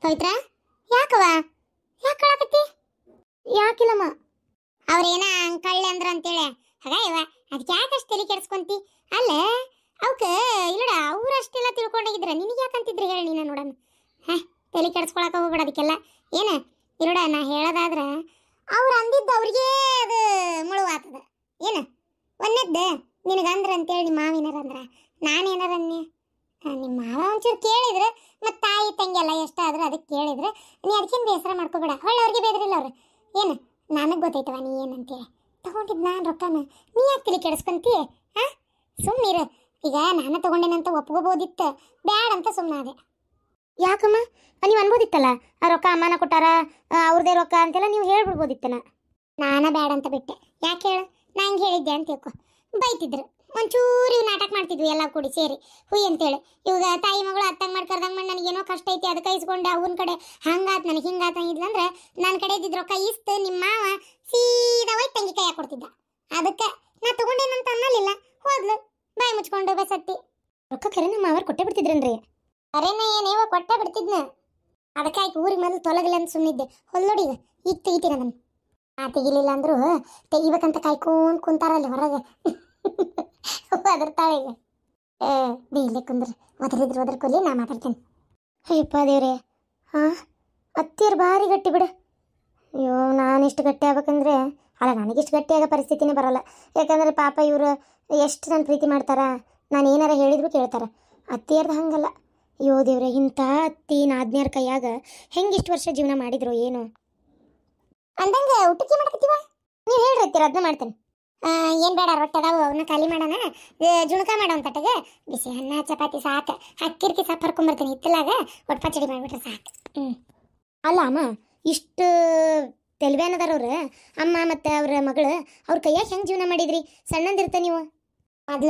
ಪವಿತ್ರ ಯಾಕವ ಯಾಕಳಕತ್ತಿ? ಯಾಕಿಲ್ಲಮ್ಮ ಅವ್ರೇನ ಕಳ್ಳೆ ಅಂದ್ರ ಅಂತೇಳಿ ಹಾಗಾಯವ ಅದಕ್ಕೆ ಯಾಕಷ್ಟು ತಲೆ ಕೆಡಿಸ್ಕೊಂತಿ? ಅಲ್ಲ ಅವಕ್ಕೆ ಇಲ್ಲಡ ಅವ್ರಷ್ಟೆಲ್ಲ ತಿಳ್ಕೊಂಡಾಗಿದ್ರ ನಿನಗೆ ಯಾಕಂತಿದ್ರಿ ಹೇಳಿ ನೀನು ನೋಡೋಣ. ತಲೆ ಕೆಡಿಸ್ಕೊಳಕ ಹೋಗ್ಬೇಡ ಅದಕ್ಕೆಲ್ಲ. ಏನ ಇಲ್ಲಡ ನಾ ಹೇಳೋದಾದ್ರ ಅವ್ರು ಅಂದಿದ್ದು ಅವ್ರಿಗೆ ಅದು ಮುಳುವಾತದ. ಏನ ಒಂದದ್ದು ನಿನಗಂದ್ರ ಅಂತೇಳಿ ನಿಮ್ಮ ಮಾವಿನಾರ ಅಂದ್ರ ನಾನೇನಾರ ಅನ್ನಿ ನಿಮ್ಮ ಮಾವ ಒಂಚೂರು ಕೇಳಿದ್ರೆ ಮತ್ತು ತಾಯಿ ತಂಗಿ ಎಲ್ಲ ಎಷ್ಟಾದ್ರೆ ಅದಕ್ಕೆ ಕೇಳಿದ್ರೆ ನೀ ಅದಕ್ಕೇನು ಬೇಸರ ಮಾಡ್ಕೋಬೇಡ. ಹೊಳ್ಳೆ ಅವ್ರಿಗೆ ಬೇದ್ರಿಲ್ಲ ಅವ್ರು. ಏನು ನನಗೆ ಗೊತ್ತೈತವ ನೀ ಏನಂತೇಳಿ ತಗೊಂಡಿದ್ದು ನಾನು ರೊಕ್ಕನ ನೀ ಯಾಕೆ ತಲೆ ಕೆಡಿಸ್ಕೊಂತಿ? ಸುಮ್ಮನಿರು. ಈಗ ನಾನು ತಗೊಂಡೇನಂತ ಒಪ್ಕೋಬೋದಿತ್ತು, ಬ್ಯಾಡ ಅಂತ ಸುಮ್ಮನಾದೆ. ಯಾಕಮ್ಮ ನೀವು ಅನ್ಬೋದಿತ್ತಲ್ಲ ಆ ರೊಕ್ಕ ಅಮ್ಮನ ಕೊಟ್ಟಾರ ಅವ್ರದೇ ರೊಕ್ಕ ಅಂತೆಲ್ಲ ನೀವು ಹೇಳ್ಬಿಡ್ಬೋದಿತ್ತನ. ನಾನ ಬ್ಯಾಡ ಅಂತ ಬಿಟ್ಟೆ. ಯಾಕೆ ಹೇಳು? ನಾ ಹಂಗೆ ಹೇಳಿದ್ದೆ ಅಂತ ತಿಳ್ಕೊ. ಬೈತಿದ್ರು ಒಂಚೂರು ಇವು ನಾಟಕ ಮಾಡ್ತಿದ್ವಿ ಎಲ್ಲ ಕೂಡಿ ಸೇರಿ ಹುಯ್ ಅಂತೇಳಿ. ಇವಾಗ ತಾಯಿ ಮಗಳು ಅತ್ತಂಗೆ ಮಾಡಿ ಕರ್ದಂಗೆ ಮಾಡಿ ನನಗೇನೋ ಕಷ್ಟ ಐತಿ ಅದಕ್ಕೆ ಇಸ್ಕೊಂಡೆ ಅವನ ಕಡೆ ಹಂಗಾತ್ ನನಗೆ ಹಿಂಗಾತ ಇದ್ಲಂದ್ರೆ ನನ್ನ ಕಡೆ ಇದ್ದಿದ್ದು ರೊಕ್ಕ ಇಸ್ತು ನಿಮ್ಮ ಮಾವ ಸೀದಾ ಹೋಗಿ ತಂಗಿ ಕೈಯಾಗ ಕೊಡ್ತಿದ್ದ. ಅದಕ್ಕೆ ನಾ ತಗೊಂಡೇನಂತ ಅನ್ನಲಿಲ್ಲ, ಹೋದ್ಲು ಬಾಯಿ ಮುಚ್ಕೊಂಡು ಬಸತ್ತಿ. ರೊಕ್ಕ ಕರೆ ನಮ್ಮ ಮಾವರು ಕೊಟ್ಟೆ ಬಿಡ್ತಿದ್ರನ್ರಿ. ಕರೆನೇ ಏನೇವ ಕೊಟ್ಟೆ ಬಿಡ್ತಿದ್ನ. ಅದಕ್ಕೆ ಆಯ್ತು ಊರಿಗೆ ಮೊದಲು ತೊಲಗಿಲ್ಲ ಅಂತ ಸುಮ್ಮನಿದ್ದೆ. ಹೊಲ್ಲೋಡಿ ಈಗ ತೆಗಿತೀನಿ ಅದನ್ನು. ತೆಗಿಲಿಲ್ಲ ಅಂದ್ರು ತೆಗಿಬೇಕಂತ ಕಾಯ್ಕೊಂಡು ಕುಂತಾರಲ್ಲಿ ಹೊರಗೆ ಅದರ್ತಾಳೆ ಈಗ. ಇಲ್ಲೇ ಕುಂದ್ರಿ ಒದರಿದ್ರು ಒದರ್ಕೊಲ್ಲಿ ನಾ ಮಾತಾಡ್ತೇನೆ. ಅಯ್ಯಪ್ಪ ದೇವ್ರೆ, ಅತ್ತಿಯರು ಭಾರಿ ಗಟ್ಟಿ ಬಿಡು. ಅಯ್ಯೋ ನಾನಿಷ್ಟು ಗಟ್ಟಿ ಆಗ್ಬೇಕಂದ್ರೆ ಅಲ್ಲ ನನಗಿಷ್ಟು ಗಟ್ಟಿಯಾಗೋ ಪರಿಸ್ಥಿತಿನೇ ಬರೋಲ್ಲ. ಯಾಕಂದರೆ ಪಾಪ ಇವರು ಎಷ್ಟು ನನ್ನ ಪ್ರೀತಿ ಮಾಡ್ತಾರ, ನಾನು ಏನಾರ ಹೇಳಿದ್ರು ಕೇಳ್ತಾರೆ. ಅತ್ತಿಯರ್ದು ಹಂಗಲ್ಲ. ಅಯ್ಯೋ ದೇವ್ರೆ, ಇಂಥ ಅತ್ತಿ ನಾದ್ನ್ಯಾರ ಕೈಯಾಗ ಹೆಂಗೆ ಇಷ್ಟು ವರ್ಷ ಜೀವನ ಮಾಡಿದ್ರು ಏನು ಅಂದಂಗೆ ಊಟಕ್ಕೆ ಮಾಡಕತ್ತೀವ. ನೀವು ಹೇಳ್ರಿ ಅದನ್ನ ಮಾಡ್ತೇನೆ. ಏನು ಬೇಡ, ರೊಟ್ಟಿ ಅದಾವು ಅವನ್ನ ಖಾಲಿ ಮಾಡೋಣ, ಜುಣಕ ಮಾಡೋ ತಟ್ಟಗೆ ಬಿಸಿ ಅನ್ನ ಚಪಾತಿ ಸಾಕು. ಅಕ್ಕಿರ್ಕಿ ಸಾಕು ಹರ್ಕೊಂಬರ್ತೀನಿ ಹಿತ್ತಲಾಗ, ಒಟ್ಟು ಪಚ್ಚಡಿ ಮಾಡಿಬಿಟ್ರೆ ಸಾಕು. ಅಲ್ಲ ಅಮ್ಮ, ಇಷ್ಟು ತೆಲ್ವೇನದಾರವ್ರು ಅಮ್ಮ ಮತ್ತು ಅವ್ರ ಮಗಳು ಅವ್ರ ಕೈಯಾಗ ಹೆಂಗೆ ಜೀವನ ಮಾಡಿದ್ರಿ? ಸಣ್ಣಂದಿರ್ತ ನೀವು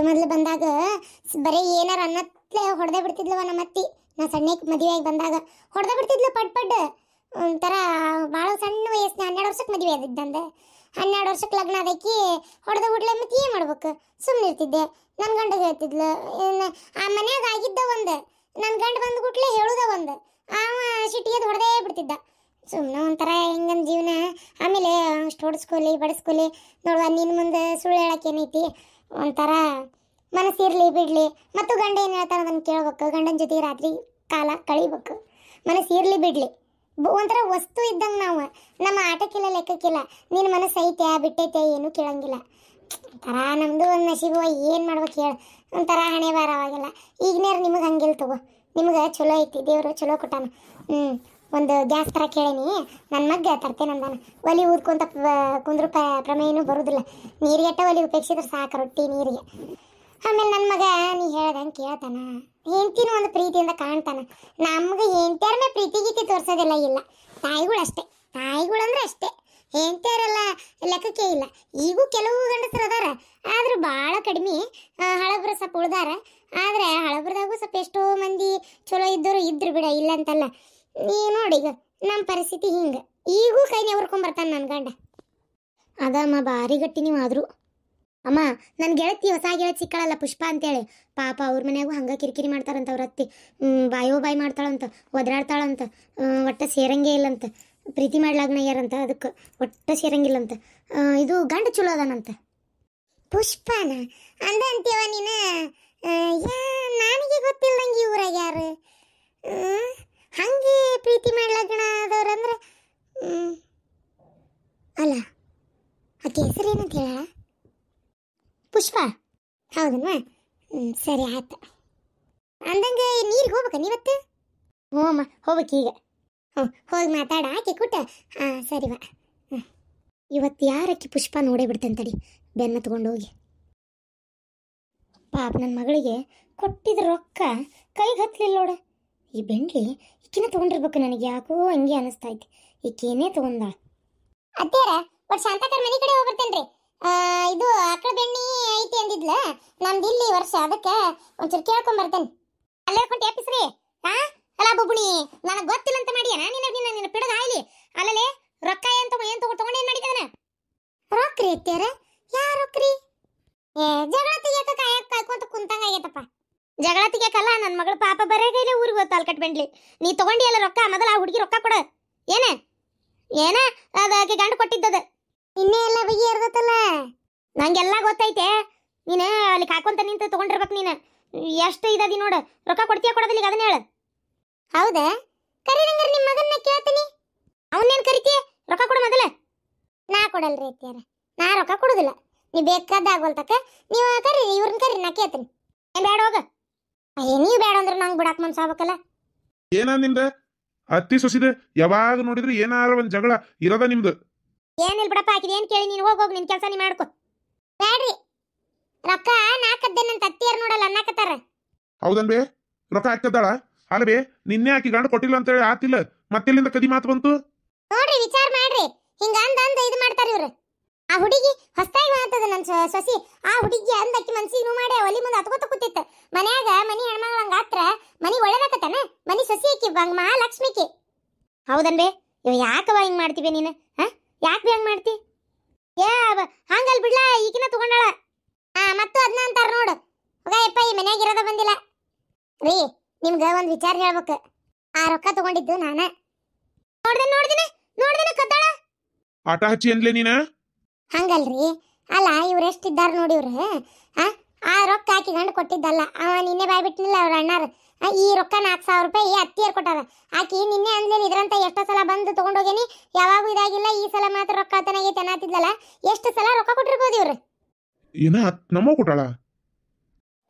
ಮೊದಲು ಬಂದಾಗ ಬರೀ ಏನಾರ ಅನ್ನತ್ಲೆ ಹೊಡೆದೇ ಬಿಡ್ತಿದ್ಲವ ನಮ್ಮ ಅತ್ತಿ. ನಾ ಸಣ್ಣಕ್ಕೆ ಮದುವೆಯಾಗಿ ಬಂದಾಗ ಹೊಡೆದೇ ಬಿಡ್ತಿದ್ಲು ಪಡ್ ಒಂಥರ ಭಾಳ ಸಣ್ಣ ವಯಸ್ಸಿನ 12 ವರ್ಷಕ್ಕೆ ಮದುವೆ ಆದಿದ್ದಂದೆ. 12 ವರ್ಷಕ್ಕೆ ಲಗ್ನ ಅದಕ್ಕೆ ಹೊಡೆದ ಬಿಡ್ಲೆ ಮತ್ತೆ ಏನು ಮಾಡ್ಬೇಕು? ಸುಮ್ಮನೆ ಇರ್ತಿದ್ದೆ. ನನ್ನ ಗಂಡ ಹೇಳ್ತಿದ್ಲು, ಆ ಮನ್ಯಾಗ ಆಗಿದ್ದ ಒಂದು, ನನ್ನ ಗಂಡ ಬಂದ್ಬಿಟ್ಲೆ ಹೇಳುದ ಒಂದು, ಅವ ಸಿಟಿಯದು ಹೊಡೆದೇ ಬಿಡ್ತಿದ್ದ. ಸುಮ್ಮನೆ ಒಂಥರ ಹೆಂಗಂದು ಜೀವನ. ಆಮೇಲೆ ಅಷ್ಟು ಹೊಡೆಸ್ಕೊಲಿ ಬಡಿಸ್ಕೊಲಿ ನೋಡುವ, ನಿನ್ನ ಮುಂದೆ ಸುಳ್ಳು ಹೇಳಕ್ಕೆ ಏನೈತಿ? ಒಂಥರ ಮನಸ್ಸಿರಲಿ ಬಿಡಲಿ. ಮತ್ತು ಗಂಡ ಏನು ಹೇಳ್ತಾರೆ ಅದನ್ನು ಕೇಳ್ಬೇಕು, ಗಂಡನ ಜೊತೆ ರಾತ್ರಿ ಕಾಲ ಕಳಿಬೇಕು. ಮನಸ್ಸಿರಲಿ ಬಿಡಲಿ ಒಂಥರ ವಸ್ತು ಇದ್ದಂಗೆ ನಾವು. ನಮ್ಮ ಆಟಕ್ಕಿಲ್ಲ ಲೆಕ್ಕಕ್ಕಿಲ್ಲ. ನಿನ್ನ ಮನಸ್ಸು ಐತೆ ಬಿಟ್ಟೈತೆ ಏನೂ ಕೇಳಂಗಿಲ್ಲ. ಒಂಥರ ನಮ್ಮದು ಒಂದು ನಸೀಬು, ಏನು ಮಾಡ್ಬೇಕು ಹೇಳು? ಒಂಥರ ಹಣೆ ಬಾರ ಅವಾಗೆಲ್ಲ. ಈಗಿನೇರು ನಿಮಗೆ ಹಂಗಿಲ್ಲ ತಗೋ, ನಿಮ್ಗೆ ಚಲೋ ಐತಿ, ದೇವರು ಚಲೋ ಕೊಟ್ಟಾನ. ಒಂದು ಗ್ಯಾಸ್ ಥರ ಕೇಳೀನಿ, ನನ್ನ ಮಗ್ಗ ತರ್ತೇನೆ ಅಂದಾನ. ಒಲಿ ಊದ್ಕೊಂತ ಕುಂದ್ರು ಪ್ರಮೇಯನೂ ಬರೋದಿಲ್ಲ. ನೀರಿಗೆಟ್ಟ ಒಲಿ ಉಪೇಕ್ಷಿದ್ರೆ ಸಾಕು, ರೊಟ್ಟಿ ನೀರಿಗೆ. ಆಮೇಲೆ ನನ್ನ ಮಗ ನೀ ಹೇಳ್ದಂಗೆ ಕೇಳ್ತಾನ, ಹೆಂಡ್ತಿನೂ ಒಂದು ಪ್ರೀತಿಯಿಂದ ಕಾಣ್ತಾನ. ನಮ್ಗೆ ಹೆಂಡ್ತಿಯರನ್ನ ಪ್ರೀತಿ ಗೀತಿ ತೋರಿಸೋದಿಲ್ಲ, ಇಲ್ಲ. ತಾಯಿಗಳು ಅಷ್ಟೇ, ತಾಯಿಗಳಂದ್ರೆ ಅಷ್ಟೇ. ಹೆಂಡ್ತಿಯರೆಲ್ಲ ಲೆಕ್ಕಕ್ಕೆ ಇಲ್ಲ. ಈಗೂ ಕೆಲವು ಗಂಡಸರು ಅದಾರ, ಆದರೂ ಭಾಳ ಕಡಿಮೆ. ಹಳಬ್ರು ಸ್ವಲ್ಪ ಉಳ್ದಾರ. ಆದರೆ ಹಳಬ್ರದಾಗೂ ಸ್ವಲ್ಪ ಎಷ್ಟೋ ಮಂದಿ ಚಲೋ ಇದ್ದರು ಇದ್ರು ಬಿಡ, ಇಲ್ಲ ಅಂತಲ್ಲ. ನೀವು ನೋಡಿ ಈಗ ನಮ್ಮ ಪರಿಸ್ಥಿತಿ ಹಿಂಗೆ. ಈಗೂ ಕೈ ನೆವರ್ಕೊಂಬರ್ತಾನೆ ನನ್ನ ಗಂಡ. ಅದಮ್ಮ ಭಾರಿ ಗಟ್ಟಿ ನೀವು ಆದರೂ. ಅಮ್ಮ ನನ್ನ ಗೆಳತಿ, ಹೊಸ ಗೆಳತಿ ಸಿಕ್ಕಳಲ್ಲ ಪುಷ್ಪ ಅಂತೇಳಿ, ಪಾಪ ಅವ್ರ ಮನ್ಯಾಗೂ ಹಂಗೆ ಕಿರಿಕಿರಿ ಮಾಡ್ತಾರಂತ. ಅವ್ರ ಅತ್ತಿ ಬಾಯೋ ಬಾಯಿ ಮಾಡ್ತಾಳಂತ, ಒದರಾಡ್ತಾಳಂತ, ಒಟ್ಟು ಸೇರಂಗೇ ಇಲ್ಲಂತ. ಪ್ರೀತಿ ಮಾಡ್ಲಾಗ್ನಾಗ್ಯಾರಂತ, ಅದಕ್ಕೆ ಒಟ್ಟು ಸೇರಂಗಿಲ್ಲಂತ. ಇದು ಗಂಡ ಚಲೋ ಅದಾನಂತ. ಪುಷ್ಪನ ಅಂದ ಅಂತೀವ ನೀನು? ನನಗೆ ಗೊತ್ತಿಲ್ಲದಂಗೆ ಇವ್ರಾಗ ಯಾರು ಹಂಗೆ ಪ್ರೀತಿ ಮಾಡ್ಲಾಗಣ ಆದವ್ರಂದ್ರೆ? ಅಲ್ಲ ಆಕೆ ಹೆಸರೇನಂತ ಹೇಳ? ಪುಷ್ಪ ಹೌದಮ್ಮ? ಸರಿ ಆಯ್ತು. ಅಂದಂಗೆ ನೀರಿಗೆ ಹೋಗ್ಬೇಕ ನೀವತ್ತು? ಹ್ಞೂ ಅಮ್ಮ ಹೋಗ್ಬೇಕು ಈಗ. ಹೋಗಿ ಮಾತಾಡ ಆಕೆ ಕೂಟ. ಸರಿವಾ. ಇವತ್ತು ಯಾರಕ್ಕಿ ಪುಷ್ಪ ನೋಡೇ ಬಿಡ್ತಂತಡಿ, ಬೆನ್ನ ತಗೊಂಡೋಗಿ. ಪಾಪ ನನ್ನ ಮಗಳಿಗೆ ಕೊಟ್ಟಿದ್ದ ರೊಕ್ಕ ಕೈಗೆ ಹತ್ತಲಿಲ್ಲ ನೋಡ. ಈ ಬೆಂಡ್ಲಿ ಈಕಿನ ತೊಗೊಂಡಿರ್ಬೇಕು, ನನಗೆ ಯಾಕೋ ಹಂಗೆ ಅನಿಸ್ತೈತಿ. ಈಕೇನೇ ತೊಗೊಂಡ. ಅತ್ತೇರ ಒಟ್ಟು ಶಾಂತಕರ್ ಮನೆ ಕಡೆ ಹೋಗ್ಬರ್ತೇನ್ರಿ. ಇದು ಆಕಳ ಬೆಣ್ಣಿ ಐತಿ ಅಂದಿದ್ಲ ನಮ್ದು ಇಲ್ಲಿ ವರ್ಷ, ಅದಕ್ಕೆ ಒಂಚೂರು ಕೇಳ್ಕೊಂಬರ್ತೇನೆ. ಅಲ್ಲೇ ಕೊಂಟೆ ಎಪ್ಪಿಸ್ರಿ. ಅಲ್ಲ ಬುಬ್ಬುಣಿ, ನನಗೆ ಗೊತ್ತಿಲ್ಲ ಅಂತ ಮಾಡಿಯ ನಿನ್ನ ಪಿಡದ ಆಯ್ಲಿ. ಅಲ್ಲೇ ರೊಕ್ಕ ಏನು ತಗೊಂಡೇನು ಮಾಡಿದಾನ? ರೊಕ್ರಿ ಅತ್ತೇರ? ಯಾರ ರೊಕ್ರಿ? ಜಗಳ ತೆಗಿಯಕ ಕಾಯಕ್ ಕಾಯ್ಕೊಂತ ಕುಂತಂಗ ಆಗೈತಪ್ಪ. ಜಗಳ ತೆಗಿಯಕಲ್ಲ ನನ್ನ ಮಗಳು ಪಾಪ ಬರೇ ಕೈಲೇ ಊರಿಗೆ ಹೋಗ್ತಾಲ್ ಕಟ್ಬೆಂಡ್ಲಿ. ನೀ ತಗೊಂಡಿ ಅಲ್ಲ ರೊಕ್ಕ, ಮೊದಲ ಆ ಹುಡುಗಿ ರೊಕ್ಕ ಕೊಡ. ಏನ ಏನ ಅದಕ್ಕೆ ಗಂಡು ಕೊಟ್ಟಿದ್ದದ ಇನ್ನೇ ಎಲ್ಲ ಬಗೆ ಇರ್ತಲ್ಲ. ನಂಗೆಲ್ಲ ಗೊತ್ತೈತೆ. ನೀನು ಅಲ್ಲಿ ಕಾಕೊಂತ ನಿಂತು ತಗೊಂಡಿರ್ಬೇಕು. ನೀನು ಎಷ್ಟು ಇದದಿ ನೋಡು. ರೊಕ್ಕ ಕೊಡ್ತೀಯ ಕೊಡೋದಿಲ್ಲ ಅದನ್ನ ಹೇಳು. ಹೌದಾ? ಕರಿ ನಂಗಾರ ನಿಮ್ಮ ಮಗನ್ನ ಕೇಳ್ತೀನಿ. ಅವನ್ನೇನು ಕರಿತೀಯ? ರೊಕ್ಕ ಕೊಡು ಮೊದಲ. ನಾ ಕೊಡಲ್ರಿ ಅತ್ಯಾರ, ನಾ ರೊಕ್ಕ ಕೊಡುದಿಲ್ಲ. ನೀ ಬೇಕಾದ ಆಗೋಲ್ತಕ್ಕ ನೀವು ಕರಿ, ಇವ್ರನ್ನ ಕರಿ, ನಾ ಕೇಳ್ತೀನಿ. ಏನ್ ಬೇಡ ಹೋಗ. ಅಯ್ಯ ನೀವು ಬೇಡ ಅಂದ್ರೆ ನಂಗೆ ಬಿಡಾಕ್ ಮನ್ಸ ಆಗ್ಬೇಕಲ್ಲ. ಏನ ನಿಂದ ಅತ್ತಿ ಸೊಸಿದೆ ಯಾವಾಗ ನೋಡಿದ್ರು ಏನಾರ ಒಂದ್ ಜಗಳ ಇರೋದ ನಿಮ್ದು. ಏನಿಲ್ಲ ಬಿಡಪ್ಪ, ಆಕಿದ ಏನ್ ಕೇಳಿ ನೀನು ಹೋಗಿ ನಿನ್ ಕೆಲಸ ನೀ ಮಾಡ್ಕೊ. ಬೇಡ್ರಿ ರೊಕ್ಕ ನಾಕದ್ದೇನಂತ ಅತ್ತಿಯರ್ ನೋಡಲ್ಲ ಅನ್ನಕತ್ತಾರ. ಹೌದನ್ ಬೇ? ರೊಕ್ಕ ಹಾಕದ್ದಾಳ ಅಲ್ವೇ? ನಿನ್ನೆ ಆಕಿ ಗಂಡ ಕೊಟ್ಟಿಲ್ಲ ಅಂತ ಹೇಳಿ ಆತಿಲ್ಲ, ಮತ್ತೆಲ್ಲಿಂದ ಕದಿ ಮಾತು ಬಂತು? ನೋಡ್ರಿ ವಿಚಾರ ಮಾಡ್ರಿ. ಹಿಂಗ ಅಂದ ಇದು ಮಾಡ್ತಾರ ಇವ್ರು. ಆ ಹುಡುಗಿ ಹೊಸ್ತಾಗಿ ಮಾತದ ನನ್ ಸೊಸಿ. ಆ ಹುಡುಗಿ ಅಂದಕ್ಕಿ ಮನ್ಸಿಗೆ ಮಾಡಿ ಒಲಿ ಮುಂದೆ ಹತ್ಕೋತ ಕೂತಿತ್ತ. ಮನ್ಯಾಗ ಮನಿ ಹೆಣ್ಮಗಳಂಗ ಆತ್ರ ಮನಿ ಒಳ್ಳೇದಾಕತ್ತಾನ. ಮನಿ ಸೊಸಿ ಆಕಿ ಮಹಾಲಕ್ಷ್ಮಿಕಿ. ಹೌದನ್ಬೇ? ಇವ್ ಯಾಕವ ಹಿಂಗ್ ಮಾಡ್ತೀವಿ ನೀನು? ಯಾಕೆ ಹಂಗ್ ಮಾಡ್ತಿ? ಹಂಗಲ್ ಬಿಡ್ಲಾ, ಈಗಿನ ತಗೊಂಡಾಳ. ಮತ್ತು ಅದನ್ನ ಅಂತಾರ ನೋಡು. ಹೋಗಪ್ಪ, ಈ ಮನ್ಯಾಗ ಇರೋದ ಬಂದಿಲ್ಲ ರೀ. ನಿಮ್ಗ ಒಂದ್ ವಿಚಾರ ಹೇಳ್ಬೇಕು. ಆ ರೊಕ್ಕ ತಗೊಂಡಿದ್ದು ನಾನ. ನೋಡ್ದೇನೆ ಕದ್ದಾಳ. ಆಟ ಹಚ್ಚಿ ಅನ್ಲೇ ನೀನ? ಹಂಗಲ್ರಿ, ಅಲ್ಲ ಇವ್ರು ಎಷ್ಟಿದ್ದಾರ ನೋಡಿ ಇವ್ರು. ಆ ರೊಕ್ಕ ಆಕಿ ಗಂಡು ಕೊಟ್ಟಿದ್ದಲ್ಲ, ಅವ ನಿನ್ನೆ ಬಾಯ್ ಬಿಟ್ಟಿಲ್ಲ ಅವ್ರ ಅಣ್ಣಾರ. ಈ ರೊಕ್ಕ 4,000 ರೂಪಾಯಿ ಅತ್ತಿಯರ್ ಕೊಟ್ಟಾರ. ಆಕಿ ನಿನ್ನೆ ಅಂದ್ಲೇನು ಇದ್ರಂತ ಎಷ್ಟೋ ಸಲ ಬಂದು ತಗೊಂಡೋಗೇನಿ, ಯಾವಾಗೂ ಇದಾಗಿಲ್ಲ. ಈ ಸಲ ಮಾತ್ರ ರೊಕ್ಕ ತನಾಗೈತೆ ಅನ್ನತ್ತಿದ್ಲಲ್ಲ. ಎಷ್ಟು ಸಲ ರೊಕ್ಕ ಕೊಟ್ಟಿರ್ಬೋದು ಇವ್ರು. ಏನ ನಮ್ಮ ಕೊಟ್ಟಾಳ?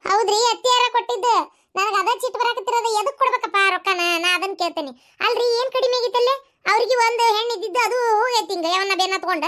ಹೌದ್ರಿ, ಅತ್ತಿಯಾರ ಕೊಟ್ಟಿದ್ದು. ನನಗೆ ಅದ ಚಿಟ್ ಬರಾಕತ್ತಿರೋದು. ಎದಕ್ ಕೊಡ್ಬೇಕಪ್ಪ ರೊಕ್ಕನ? ನಾ ಅದನ್ನ ಕೇಳ್ತೇನೆ. ಅಲ್ರಿ ಏನ್ ಕಡಿಮೆ ಆಗಿತ್ತಲ್ಲೇ? ಅವ್ರಿಗೆ ಒಂದು ಹೆಣ್ಣು ಇದ್ದಿದ್ದು ಅದು ಹೋಗೈತಿ. ಹಿಂಗ ಯಾವನ್ನ ಬೇನ ತಗೊಂಡ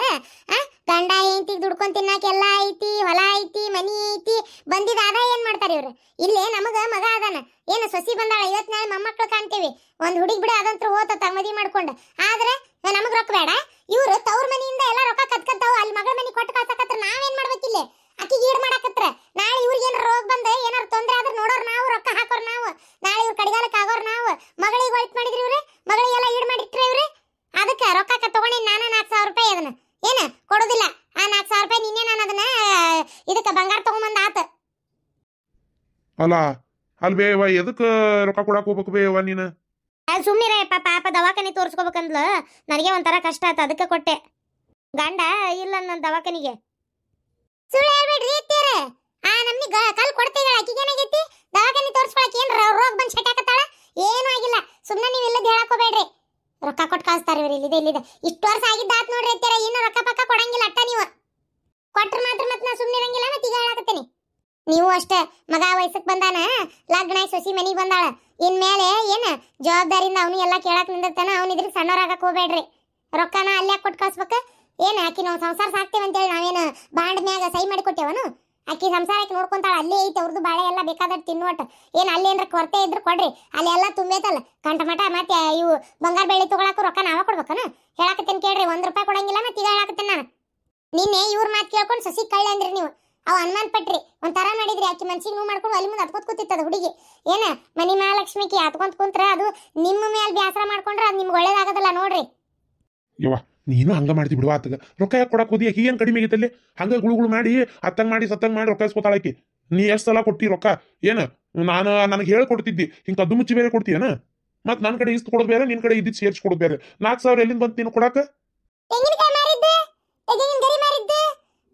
ಗಂಡ ಹೆಂಡತಿಗೆ ದುಡ್ಕೊಂಡ್ ತಿನ್ನಾಕ ಎಲ್ಲ ಐತಿ, ಹೊಲ ಐತಿ, ಮನಿ ಐತಿ. ಬಂದಿದ ಆದಾಯ ಏನ್ ಮಾಡ್ತಾರ ಇವ್ರು? ಇಲ್ಲೇ ನಮಗ ಮಗ ಅದಾನ. ಏನು ಸೊಸಿ ಬಂದಾಳ, ಇವತ್ ನಾಳೆ ಮೊಮ್ಮಕ್ಳು ಕಾಣ್ತೇವಿ. ಒಂದ್ ಹುಡುಗಿ ಬಿಡ ಅದಂತ್ರ ಹೋತ ಮದುವೆ ಮಾಡ್ಕೊಂಡ. ಆದ್ರೆ ನಮಗ್ ರೊಕ್ಕ ಬೇಡ. ಇವ್ರು ತವ್ರ ಮನಿಯಿಂದ ಎಲ್ಲ ರೊಕ್ಕ ಕತ್ಕತ್ತಾವ. ಅಲ್ಲಿ ಮಗಳ ಮನಿ ಕೊಟ್ಟು ಕಳ್ಸಕತ್ರ ನಾವೇನ್ ಮಾಡ್ಬೇಕಿಲ್ಲ? ಅಕ್ಕಿಗೆ ಈಡ್ ಮಾಡಾಕತ್ರ. ನಾಳೆ ಇವ್ರಿಗೆ ಏನಾರ ರೋಗ ಬಂದ ಏನಾರ ತೊಂದ್ರೆ ಆದ್ರೆ ನೋಡೋರ್ ನಾವು, ರೊಕ್ಕ ಹಾಕೋರ್ ನಾವು. ನಾಳೆ ಇವ್ರ ಕಡಿಗಾಲಕ್ಕೆ ಆಗೋರ್ ನಾವು. ಮಗಳಿಗೆ ಒಳ್ಟ್ ಮಾಡಿದ್ರಿ ಇವ್ರೆ, ಮಗಳಿಗೆಲ್ಲ ಈಡ್ ಮಾಡಿಟ್ರೆ ಇವ್ರೆ. ಅದಕ್ಕೆ ರೊಕ್ಕ ತಗೊಂಡಿ ನಾನು 4,000 ರೂಪಾಯಿ. ಅದನ್ನ ಏನ ಕೊಡೋದಿಲ್ಲ. ಆ 4,000 ರೂಪಾಯಿ ನಿನ್ನೆ ನಾನು ಅದನ್ನ ಇದಕ್ಕೆ ಬಂಗಾರ ತಗೊಂಬಂದ ಆತ. ಅಲ್ಲ ಅಲ್ವೇ ಎದಕ್ಕ ರೊಕ್ಕ ಕೊಡಾಕ್ ಹೋಗ್ಬೇಕು ಬೇವ ನೀನು? ಸುಮ್ನಿರೇ ಪಾಪ ದವಾಖಾನೆ ತೋರಿಸ್ಕೋಬೇಕಂದ್ಲ. ನನಗೆ ಒಂಥರ ಕಷ್ಟ ಆಯ್ತು, ಅದಕ್ಕೆ ಕೊಟ್ಟೆ. ಗಂಡ ಇಲ್ಲ ನನ್ನ ದವಾಖಾನಿಗೆ. ಸುಳ್ಳು ಹೇಳ್ಬೇಡ್ರಿ ಅತ್ತೀರ. ನಮ್ನಿ ಕಲ್ ಕೊಡ್ತೇವೆ. ಆಕಿಗೆ ಏನಾಗೈತಿ? ದವಾಖಾನೆ ತೋರಿಸ್ಕೊಳಕ್ ಏನ್ ರೋಗ ಬಂದ್ ಶಟಾಕತ್ತಾಳ? ಏನೂ ಆಗಿಲ್ಲ. ಸುಮ್ಮನೆ ನೀವು ಇಲ್ಲದ ಹೇಳಕೋಬೇಡ್ರಿ. ರೊಕ್ಕ ಕೊಟ್ಟು ಕಳಿಸ್ತಾರ ಇವ್ರು. ಇಲ್ಲಿದೆ ಇಷ್ಟು ವರ್ಷ ಆಗಿದ್ದಾತ್ ನೋಡ್ರಿ ಅತ್ತೀರ. ಇನ್ನು ರೊಕ್ಕ ಪಕ್ಕ ಕೊಡಂಗಿಲ್ಲ. ಅಟ್ಟ ನೀವು ಕೊಟ್ರ ಮಾತ್ರ ಮತ್ತೆ ನಾ ಸುಮ್ಮನೆ ಇರಂಗಿಲ್ಲ. ಮತ್ತೆ ಈಗ ಹೇಳಾಕತ್ತೇನಿ. ನೀವು ಅಷ್ಟೇ, ಮಗ ವಯಸ್ಸಕ್ಕೆ ಬಂದಾನ, ಲಗ್ನ ಸೊಸಿ ಮನಿಗೆ ಬಂದಾಳ. ಇನ್ಮೇಲೆ ಏನ ಜವಾಬ್ದಾರಿಯಿಂದ ಅವನು ಎಲ್ಲ ಕೇಳಕ್ ನಿಂದಿರ್ತಾನ. ಅವನಿದ್ರೆ ಸಣ್ಣವರಾಗಕ್ ಹೋಗ್ಬೇಡ್ರಿ. ರೊಕ್ಕನ ಅಲ್ಲೇ ಕೊಟ್ಟು ಕಳ್ಸ್ಬೇಕ. ಏನ ಆಕಿ ನಾವು ಸಂಸಾರ ಸಾಕ್ತೇವೆ ಅಂತೇಳಿ ನಾವೇನು ಬಾಂಡ್ ಮ್ಯಾಗ ಸಹಿ ಮಾಡಿ ಕೊಟ್ಟೇವನು? ಆಕಿ ಸಂಸಾರಕ್ಕೆ ನೋಡ್ಕೊಂತಾಳ. ಅಲ್ಲೇ ಐತೆ ಅವ್ರದ್ದು ಬಾಳೆ ಎಲ್ಲ ಬೇಕಾದಟ್ಟು ತಿನ್ನುವಟ್. ಏನು ಅಲ್ಲಿ ಏನ್ರ ಕೊರತೆ ಇದ್ರೆ ಕೊಡ್ರಿ. ಅಲ್ಲಿ ಎಲ್ಲ ತುಂಬೈತಲ್ಲ ಕಂಠಮಠ. ಮತ್ತೆ ಇವು ಬಂಗಾರ ಬೆಳ್ಳಿ ತಗೊಳಕ್ಕೂ ರೊಕ್ಕ ನಾವ ಕೊಡ್ಬೇಕನ? ಹೇಳಾಕತ್ತೇನೆ ಕೇಳ್ರಿ. 1 ರೂಪಾಯಿ ಕೊಡಂಗಿಲ್ಲ. ಮತ್ತೆ ಈಗ ಹೇಳಾಕತ್ತೇನೆ ನಾನು. ನಿನ್ನೆ ಇವ್ರ ಮಾತು ಕೇಳ್ಕೊಂಡು ಸಸಿ ಕಳ್ಳಿ ಅಂದ್ರಿ ನೀವು. ಅವ್ ಅನುಮಾನ ಪಟ್ರಿ, ಒಂಥರ ಮಾಡಿದ್ರಿ. ಆಕಿ ಮನ್ಸಿಗೆ ನೋವು ಮಾಡ್ಕೊಂಡು ಅಲ್ಲಿ ಮುಂದೆ ಹತ್ಕೊತ್ ಕೂತಿತ್ತದ ಹುಡುಗಿ. ಏನ ಮನಿ ಮಹಾಲಕ್ಷ್ಮಿಕಿ ಹತ್ಕೊಂತ ಕುಂತ್ರ ಅದು ನಿಮ್ಮ ಮೇಲೆ ಬ್ಯಾಸರ ಮಾಡ್ಕೊಂಡ್ರೆ ಅದು ನಿಮ್ಗೆ ಒಳ್ಳೇದಾಗದಲ್ಲ ನೋಡ್ರಿ. ಯವ್ವ ನೀನು ಹಂಗ ಮಾಡ್ತಿ ಬಿಡುವ. ಆತಗ ರೊಕ್ಕ ಯಾಕೆ ಕೊಡಕ್ ಹೋದಿ? ಆಕಿ ಏನ್ ಕಡಿಮೆ ಆಗೈತಲ್ಲಿ? ಹಂಗ ಗುಳುಗುಳು ಮಾಡಿ ಅತ್ತಂಗ್ ಮಾಡಿ ಸತ್ತಂಗ್ ಮಾಡಿ ರೊಕ್ಕ ಇಸ್ಕೊತಾಳ ಆಕಿ. ನೀ ಎಷ್ಟ್ ಸಲ ಕೊಟ್ಟಿ ರೊಕ್ಕ? ಏನ ನನಗೆ ಹೇಳ್ಕೊಡ್ತಿದ್ದಿ, ಹಿಂಗ್ ಕದ್ದು ಮುಚ್ಚಿ ಬೇರೆ ಕೊಡ್ತೀಯನ? ಮತ್ ನನ್ ಕಡೆ ಇಷ್ಟು ಕೊಡೋದು ಬೇರೆ, ನಿನ್ ಕಡೆ ಇದ್ದಿದ್ದು ಸೇರ್ಸಿ ಕೊಡೋದು ಬೇರೆ. 4,000 ಎಲ್ಲಿಂದ ಬಂತು ನೀನು ಕೊಡಾಕ? ತೆಂಗಿನಕಾಯಿ ಮಾರಿದ್ದೆ, ತೆಂಗಿನ ಗರಿ ಮಾರಿದ್ದೆ,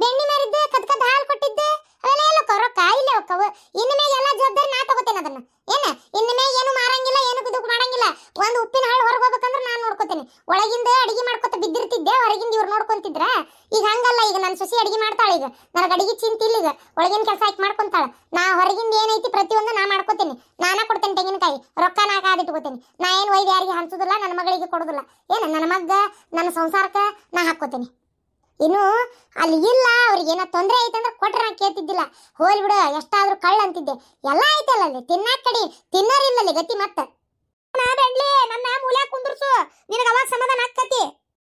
ಬೆಣ್ಣೆ ಮಾರಿದ್ದೆ, ಕದ್ಕದ್ ಹಾಲು ಕೊಟ್ಟಿದ್ದೆ. ಅವೆಲ್ಲ ಎಲ್ಲ ರೊಕ್ಕ ಇಲ್ಲೇ ಹೋಕ್ಕವು. ಇನ್ನು ಮೇಲೆ ಎಲ್ಲ ಜವಾಬ್ದಾರಿ ನಾ ತಗೋತೇನೆ ಅದನ್ನ. ಏನ ಇನ್ನು ಮೇಲೆ ಏನು ಮಾರಂಗಿಲ್ಲ, ಏನು ಇದು ಮಾಡಂಗಿಲ್ಲ. ಒಂದು ಉಪ್ಪಿನ ಹಾಳು ಹೊರಗೆ ಹೋಗ್ಬೇಕಂದ್ರೆ ನಾನು ನೋಡ್ಕೋತೇನೆ. ಒಳಗಿಂದ ಅಡಿಗೆ ಮಾಡ್ಕೊತ ಬಿದ್ದಿರ್ತಿದ್ದೆ, ಹೊರಗಿಂದ ಇವ್ರು ನೋಡ್ಕೊಂತಿದ್ರ. ಈಗ ಹಂಗಲ್ಲ. ಈಗ ನನ್ನ ಸೊಸಿ ಅಡಿಗೆ ಮಾಡ್ತಾಳೆ. ಈಗ ನನಗೆ ಅಡಿಗೆ ಚಿಂತೆ ಇಲ್ಲ. ಈಗ ಒಳಗಿನ ಕೆಲಸ ಆಕಿ ಮಾಡ್ಕೊಂತಾಳ. ನಾ ಹೊರಗಿಂದ ಏನೈತಿ ಪ್ರತಿಯೊಂದು ನಾ ಮಾಡ್ಕೋತೇನೆ. ನಾನಾ ಕೊಡ್ತೇನೆ ತೆಂಗಿನಕಾಯಿ. ರೊಕ್ಕ ನಾ ಕಾದಿಟ್ಕೋತೇನೆ. ನಾ ಏನು ಒಯ್ದು ಯಾರಿಗೆ ಹಂಚೋದಿಲ್ಲ, ನನ್ನ ಮಗಳಿಗೆ ಕೊಡೋದಿಲ್ಲ. ಏನ ನನ್ನ ಮಗ್ಗ ನನ್ನ ಸಂಸಾರಕ್ಕೆ ನಾ ಹಾಕೋತೇನೆ. ಇನ್ನು ಅಲ್ಲಿ ಇಲ್ಲ, ಅವ್ರಿಗೆ ಏನೋ ತೊಂದರೆ ಐತಂದ್ರೆ ಕೊಟ್ರೆ ನಾ ಕೇಳ್ತಿದ್ದಿಲ್ಲ. ಹೋಲ್ ಬಿಡು, ಎಷ್ಟಾದ್ರೂ ಕಳ್ಳ ಅಂತಿದ್ದೆ. ಎಲ್ಲ ಐತಲ್ಲ ಅಲ್ಲಿ ತಿನ್ನಾಕ ಕಡಿ, ತಿನ್ನೋರಿಲ್ಲಲ್ಲಿ ಗತಿ. ಮತ್ತೆ ನನ್ನ ಮೂಲೆ ಕುಂದ್ರಸು, ನಿನಗ ಅವಾಗ ಸಮಾಧಾನ ಆಕ್ಕತಿ.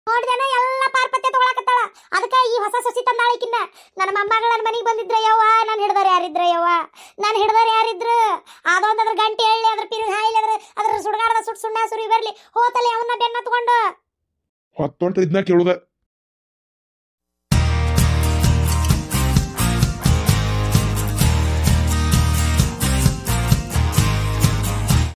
ನೋಡ್ದೇನ ಎಲ್ಲ ಪಾರ್ಪತ್ಯ ತಗೊಳಕತ್ತಾಳ. ಅದಕ್ಕೆ ಈ ಹೊಸ ಸೊಸಿ ತಂದಾಳಿಕಿನ್ನ. ನನ್ನ ಮೊಮ್ಮಗಳ ಮನೆಗೆ ಬಂದಿದ್ರೆ ಯವ್ವ, ನಾನು ಹಿಡ್ದಾರ ಯಾರಿದ್ರ ಯವ್ವ, ನಾನು ಹಿಡ್ದಾರ ಯಾರಿದ್ರು? ಅದೊಂದದ್ರ ಗಂಟೆ ಹೇಳಿ, ಅದ್ರ ಪಿರಿದ ಹಾಯಿಲಿ, ಅದ್ರ ಸುಡ್ಗಾಡದ ಸುಣ್ಣ ಸುರಿ ಬರ್ಲಿ ಹೋತಲ್ಲಿ ಅವನ್ನ ಬೆನ್ನ ತಗೊಂಡು ಹೊತ್ತೊಂಟ್ರ ಇದನ್ನ ಕೇಳುದ